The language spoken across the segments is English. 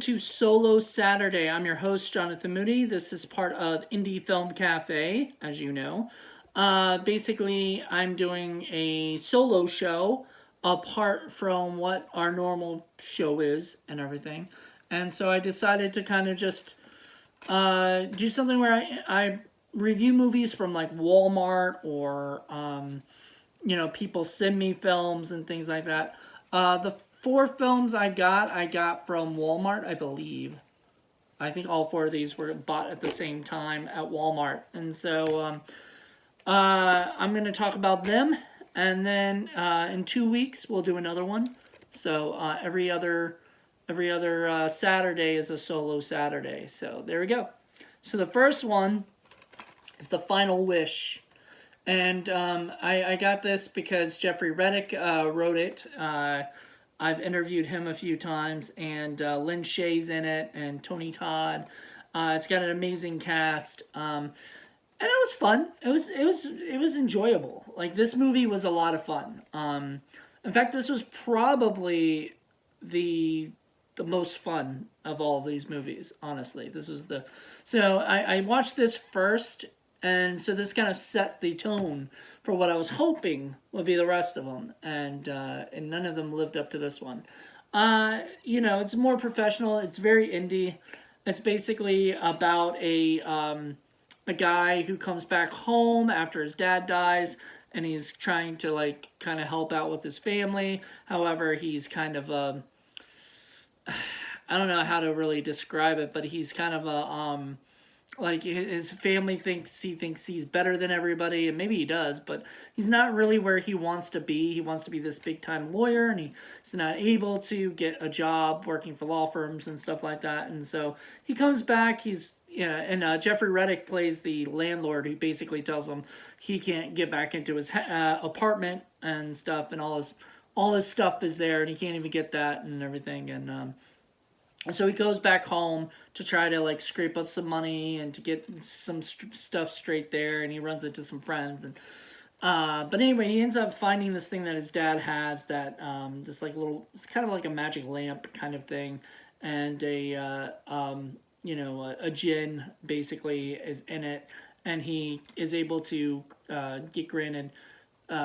to Solo Saturday. I'm your host, Jonathan Moody. This is part of Indie Film Cafe, as you know. Basically, I'm doing a solo show apart from what our normal show is and everything. And so I decided to kind of just do something where I review movies from like Walmart or people send me films and things like that. The four films I got from Walmart, I believe. I think all four of these were bought at the same time at Walmart, and so I'm going to talk about them, and then in 2 weeks we'll do another one. So every other Saturday is a solo Saturday. So there we go. So the first one is The Final Wish. And I got this because Jeffrey Reddick wrote it. I've interviewed him a few times, and Lynn Shay's in it, and Tony Todd. It's got an amazing cast, and it was fun. It was enjoyable. Like, this movie was a lot of fun. In fact, this was probably the most fun of all of these movies. Honestly, this was the so I watched this first, and so this kind of set the tone for what I was hoping would be the rest of them, and none of them lived up to this one. It's more professional. It's very indie. It's basically about a guy who comes back home after his dad dies, and he's trying to like kind of help out with his family. However, he's kind of I don't know how to really describe it, but he's kind of a like his family thinks he's better than everybody, and maybe he does, but he's not really where he wants to be. He wants to be this big time lawyer, and he's not able to get a job working for law firms and stuff like that. And so he comes back. And Jeffrey Reddick plays the landlord, who basically tells him he can't get back into his apartment and stuff, and all his stuff is there, and he can't even get that and everything. And so he goes back home to try to like scrape up some money and to get some stuff straight there, and he runs into some friends. And but anyway, he ends up finding this thing that his dad has, that this like little, it's kind of like a magic lamp kind of thing, and a djinn basically is in it, and he is able to get granted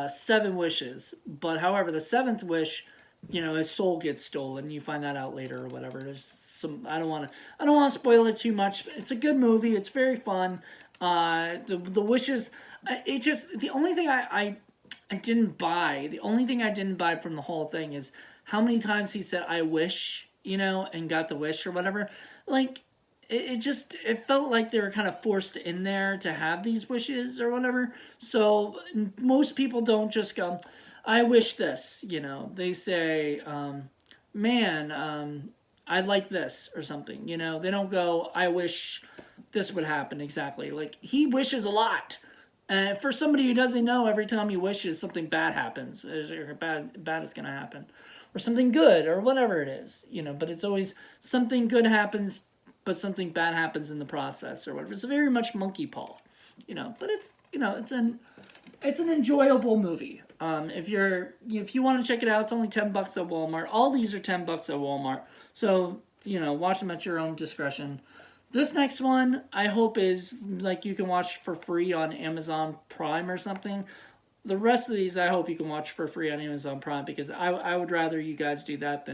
7 wishes. But however, the seventh wish, his soul gets stolen. You find that out later or whatever. There's some, I don't want to spoil it too much. It's a good movie. It's very fun. The wishes, it just, the only thing I didn't buy, from the whole thing is how many times he said I wish, and got the wish or whatever. Like, it felt like they were kind of forced in there to have these wishes or whatever. So most people don't just go, I wish this, They say, man, I'd like this or something, They don't go, I wish this would happen exactly. Like, he wishes a lot. And for somebody who doesn't know, every time he wishes, something bad happens. Or bad is going to happen. Or something good, or whatever it is, But it's always something good happens, but something bad happens in the process or whatever. It's very much monkey paw, But it's an enjoyable movie. If you want to check it out, it's only $10 at Walmart. All these are $10 at Walmart. So watch them at your own discretion. This next one, I hope, is like you can watch for free on Amazon Prime or something. The rest of these, I hope you can watch for free on Amazon Prime, because I would rather you guys do that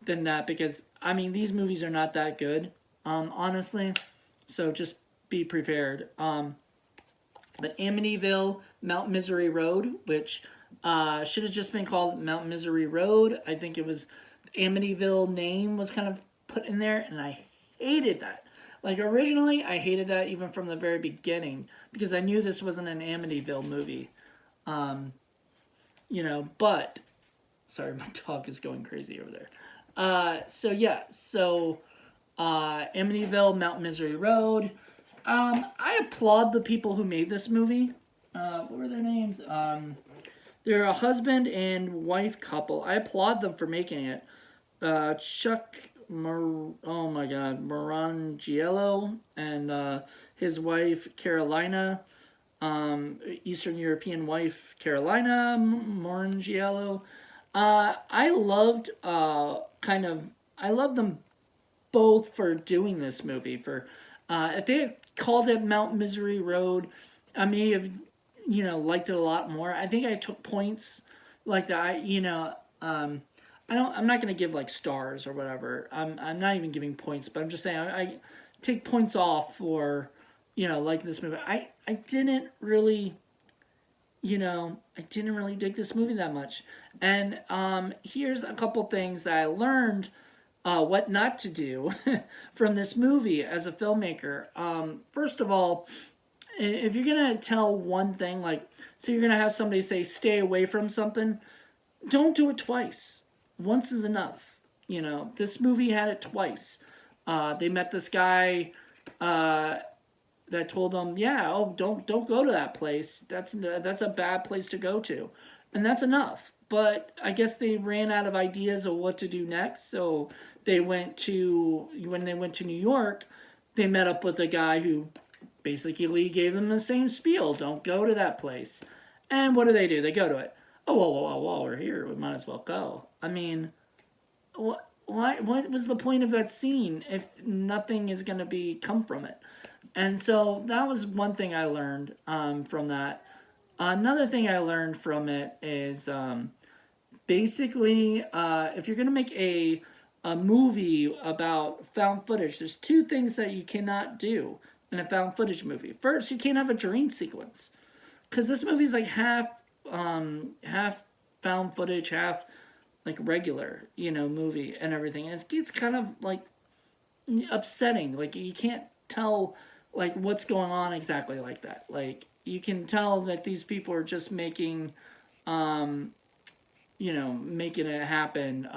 than that, because these movies are not that good, honestly. So just be prepared. But Amityville, Mount Misery Road, which should have just been called Mount Misery Road. I think it was Amityville name was kind of put in there, and I hated that. Like, originally, I hated that even from the very beginning, because I knew this wasn't an Amityville movie. But sorry, my dog is going crazy over there. Amityville, Mount Misery Road. I applaud the people who made this movie. What were their names? They're a husband and wife couple. I applaud them for making it. Morangiello, and his wife Carolina, Eastern European wife Carolina Morangiello. I loved them both for doing this movie. For if they had called it Mount Misery Road, I may have liked it a lot more. I think I took points like that. I'm not gonna give like stars or whatever. I'm not even giving points, but I'm just saying I take points off for like this movie. I didn't really I didn't really dig this movie that much. And here's a couple things that I learned what not to do from this movie as a filmmaker. First of all, if you're gonna tell one thing, like, so you're gonna have somebody say stay away from something, don't do it twice. Once is enough. This movie had it twice. They met this guy that told them, yeah, oh, don't go to that place. That's a bad place to go to, and that's enough. But I guess they ran out of ideas of what to do next, so when they went to New York, they met up with a guy who basically gave them the same spiel: don't go to that place. And what do? They go to it. Oh, well, we're here. We might as well go. I mean, what was the point of that scene if nothing is going to come from it? And so that was one thing I learned from that. Another thing I learned from it is basically if you're going to make a movie about found footage, there's two things that you cannot do in a found footage movie. First, you can't have a dream sequence, because this movie is like half found footage, half like regular movie and everything. And it's kind of like upsetting. Like, you can't tell like what's going on exactly like that. Like, you can tell that these people are just making making it happen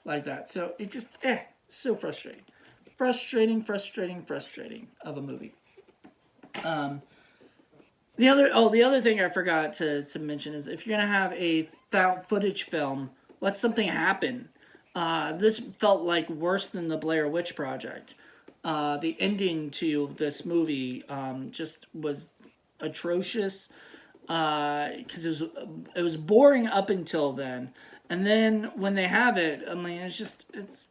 like that. So it's just so frustrating. Frustrating of a movie. The other thing I forgot to mention is, if you're gonna have a found footage film, let something happen. This felt like worse than the Blair Witch Project. The ending to this movie just was atrocious, because it was boring up until then, and then when they have it, I mean, it's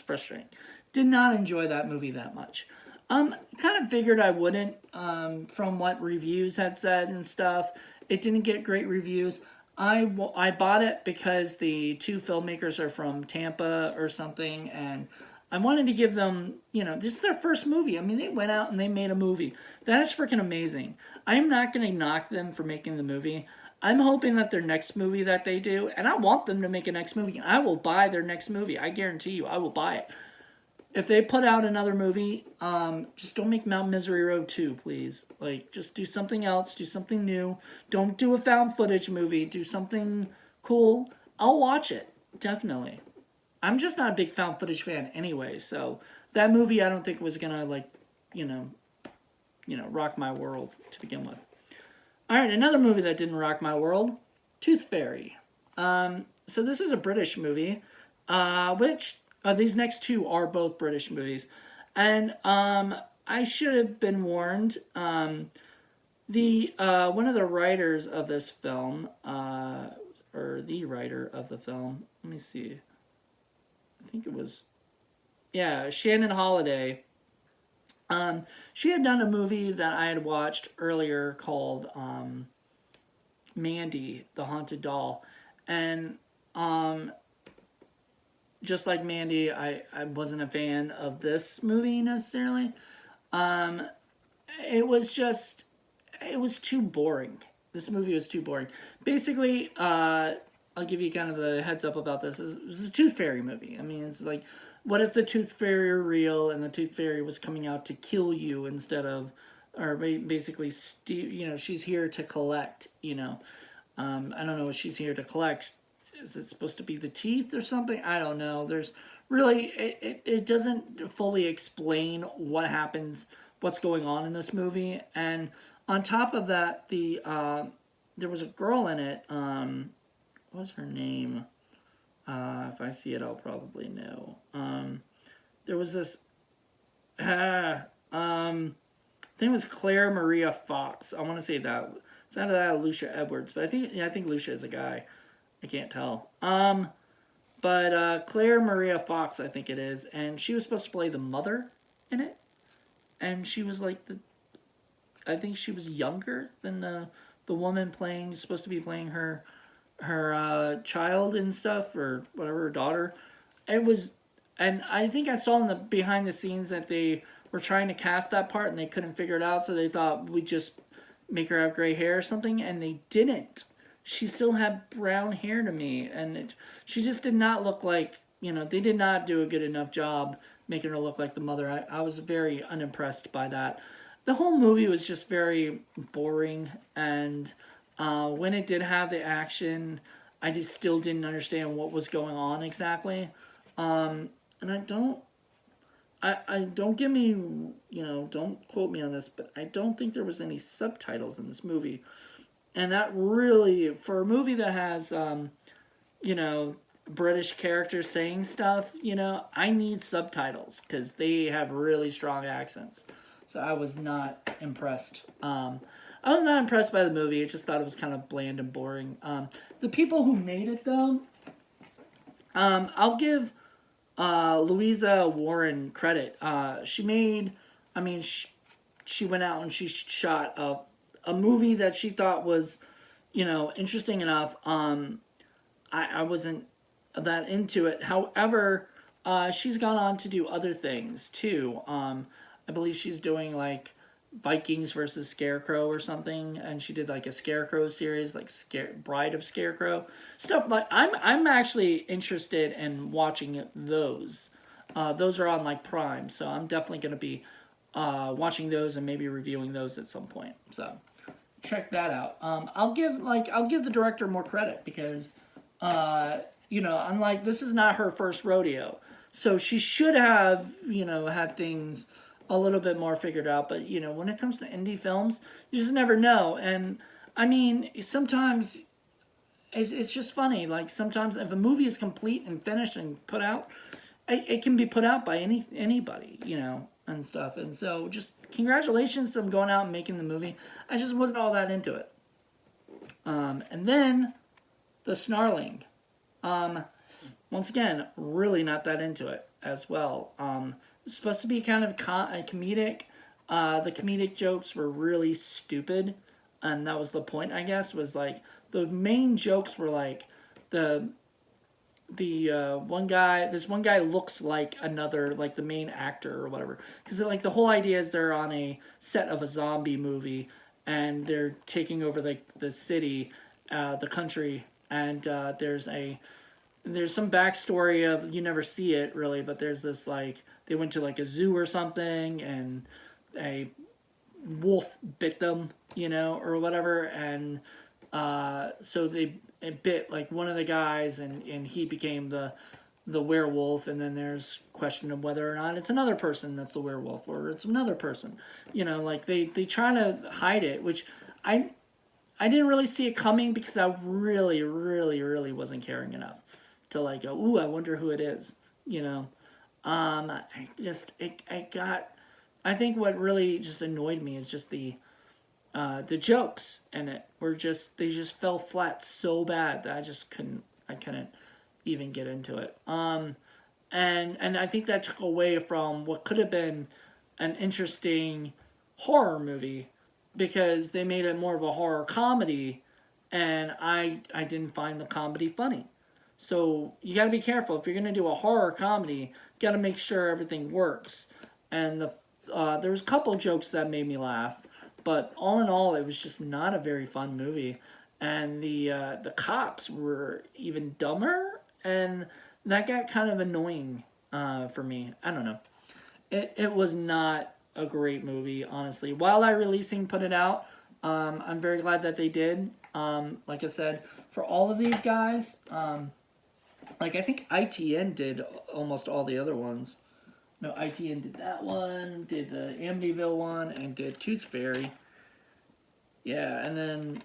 frustrating. Did not enjoy that movie that much. Kind of figured I wouldn't, from what reviews had said and stuff. It didn't get great reviews. I bought it because the two filmmakers are from Tampa or something, and I wanted to give them, this is their first movie. I mean, they went out and they made a movie. That is freaking amazing. I'm not going to knock them for making the movie. I'm hoping that their next movie that they do, and I want them to make a next movie, and I will buy their next movie. I guarantee you, I will buy it. If they put out another movie, just don't make Mount Misery Road 2, please. Like, just do something else. Do something new. Don't do a found footage movie. Do something cool. I'll watch it. Definitely. I'm just not a big found footage fan anyway, so that movie I don't think was gonna, like, rock my world to begin with. Alright, another movie that didn't rock my world, Tooth Fairy. So this is a British movie, which these next two are both British movies. And I should have been warned. The one of the writers of this film, or the writer of the film, let me see. I think it was, Shannon Holiday. She had done a movie that I had watched earlier called Mandy, the Haunted Doll. And just like Mandy, I wasn't a fan of this movie necessarily. It was too boring. This movie was too boring. Basically, I'll give you kind of a heads up about this. This is a Tooth Fairy movie. I mean, it's like, what if the Tooth Fairy are real and the Tooth Fairy was coming out to kill you instead of, or basically, she's here to collect, I don't know what she's here to collect. Is it supposed to be the teeth or something? I don't know. There's really, it doesn't fully explain what happens, what's going on in this movie. And on top of that, there was a girl in it. What was her name? If I see it, I'll probably know. There was this, I think it was Claire Maria Fox. I want to say that. It's not that Lucia Edwards, but I think Lucia is a guy. I can't tell. but Claire Maria Fox, I think it is, and she was supposed to play the mother in it, and she was like I think she was younger than the woman playing, supposed to be playing her child and stuff, or whatever, her daughter. It was, and I think I saw in the behind the scenes that they were trying to cast that part and they couldn't figure it out, so they thought we'd just make her have gray hair or something, and they didn't. She still had brown hair to me, and she just did not look like, they did not do a good enough job making her look like the mother. I was very unimpressed by that. The whole movie was just very boring, and when it did have the action, I just still didn't understand what was going on exactly. And I don't give me, don't quote me on this, but I don't think there was any subtitles in this movie. And that really, for a movie that has, you know, British characters saying stuff, I need subtitles because they have really strong accents. So I was not impressed. I was not impressed by the movie. I just thought it was kind of bland and boring. The people who made it, though, I'll give Louisa Warren credit. She made, I mean, she went out and she shot a movie that she thought was, interesting enough. I wasn't that into it. However, she's gone on to do other things too. I believe she's doing like Vikings versus Scarecrow or something, and she did like a Scarecrow series, like Bride of Scarecrow stuff. Like I'm actually interested in watching those. Those are on like Prime, so I'm definitely gonna be watching those and maybe reviewing those at some point. So check that out. I'll give the director more credit because unlike, this is not her first rodeo, so she should have had things a little bit more figured out. But when it comes to indie films, you just never know. And I mean, sometimes it's just funny. Like sometimes if a movie is complete and finished and put out, it can be put out by anybody, and stuff. And so just congratulations to them going out and making the movie. I just wasn't all that into it. And then the Snarling. Once again, really not that into it as well. It's supposed to be kind of comedic. The comedic jokes were really stupid, and that was the point, I guess, was like the main jokes were like the one guy, this one guy looks like another, like the main actor or whatever, because like the whole idea is they're on a set of a zombie movie and they're taking over the city, the country, and there's some backstory of, you never see it really, but there's this like they went to like a zoo or something and a wolf bit them, or whatever, and so it bit like one of the guys, and he became the werewolf, and then there's question of whether or not it's another person that's the werewolf or it's another person, like they try to hide it, which I didn't really see it coming because I really, really, really wasn't caring enough to like go, ooh, I wonder who it is, I think what really just annoyed me is just the jokes in it were they just fell flat so bad that I couldn't even get into it. And I think that took away from what could have been an interesting horror movie, because they made it more of a horror comedy, and I didn't find the comedy funny. So you got to be careful if you're gonna do a horror comedy. You got to make sure everything works. And there was a couple jokes that made me laugh, but all in all, it was just not a very fun movie. And the cops were even dumber, and that got kind of annoying for me. I don't know. It was not a great movie, honestly. Wildlife Releasing put it out. I'm very glad that they did. Like I said, for all of these guys, like I think ITN did almost all the other ones. No, ITN did that one, did the Amityville one, and did Tooth Fairy. Yeah, and then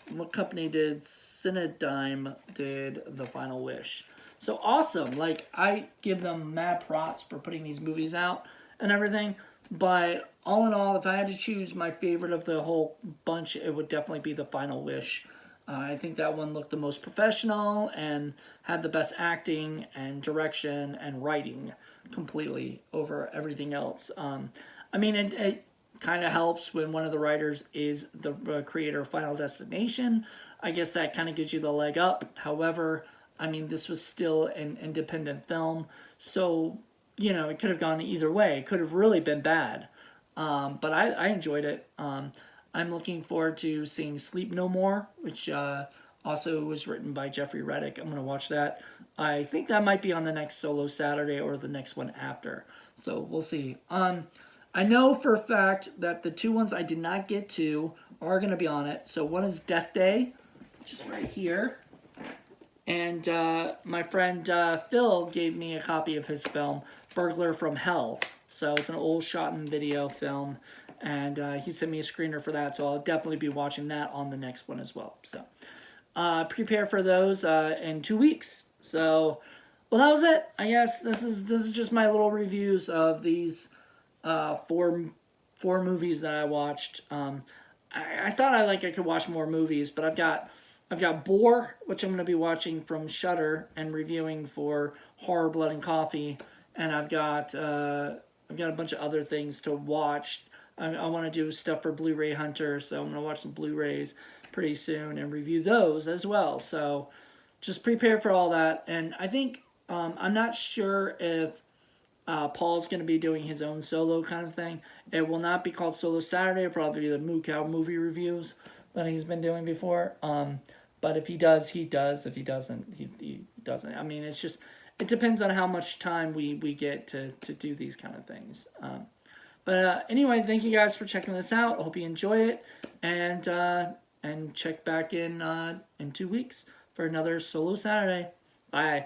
what company did? Cinedigm did The Final Wish. So awesome. Like, I give them mad props for putting these movies out and everything. But all in all, if I had to choose my favorite of the whole bunch, it would definitely be The Final Wish. I think that one looked the most professional and had the best acting and direction and writing completely over everything else. I mean, it kind of helps when one of the writers is the creator of Final Destination. I guess that kind of gives you the leg up. However, I mean, this was still an independent film, so it could have gone either way. It could have really been bad, but I enjoyed it. I'm looking forward to seeing Sleep No More, which also was written by Jeffrey Reddick. I'm going to watch that. I think that might be on the next Solo Saturday or the next one after. So we'll see. I know for a fact that the two ones I did not get to are going to be on it. So one is Death Day, which is right here. And my friend Phil gave me a copy of his film, Burglar from Hell. So it's an old shot and video film. And he sent me a screener for that. So I'll definitely be watching that on the next one as well. So prepare for those in 2 weeks. So, well, that was it. I guess this is just my little reviews of these four movies that I watched. I thought I could watch more movies, but I've got Boar, which I'm going to be watching from Shudder and reviewing for Horror, Blood, and Coffee, and I've got a bunch of other things to watch. I want to do stuff for Blu-ray Hunter, so I'm going to watch some Blu-rays pretty soon and review those as well. So just prepare for all that. And I think I'm not sure if Paul's going to be doing his own solo kind of thing. It will not be called Solo Saturday. It'll probably be the Moo Cow movie reviews that he's been doing before. But if he does, he does. If he doesn't, he doesn't. I mean, it depends on how much time we get to do these kind of things. But anyway, thank you guys for checking this out. I hope you enjoy it. And check back in 2 weeks for another Solo Saturday. Bye.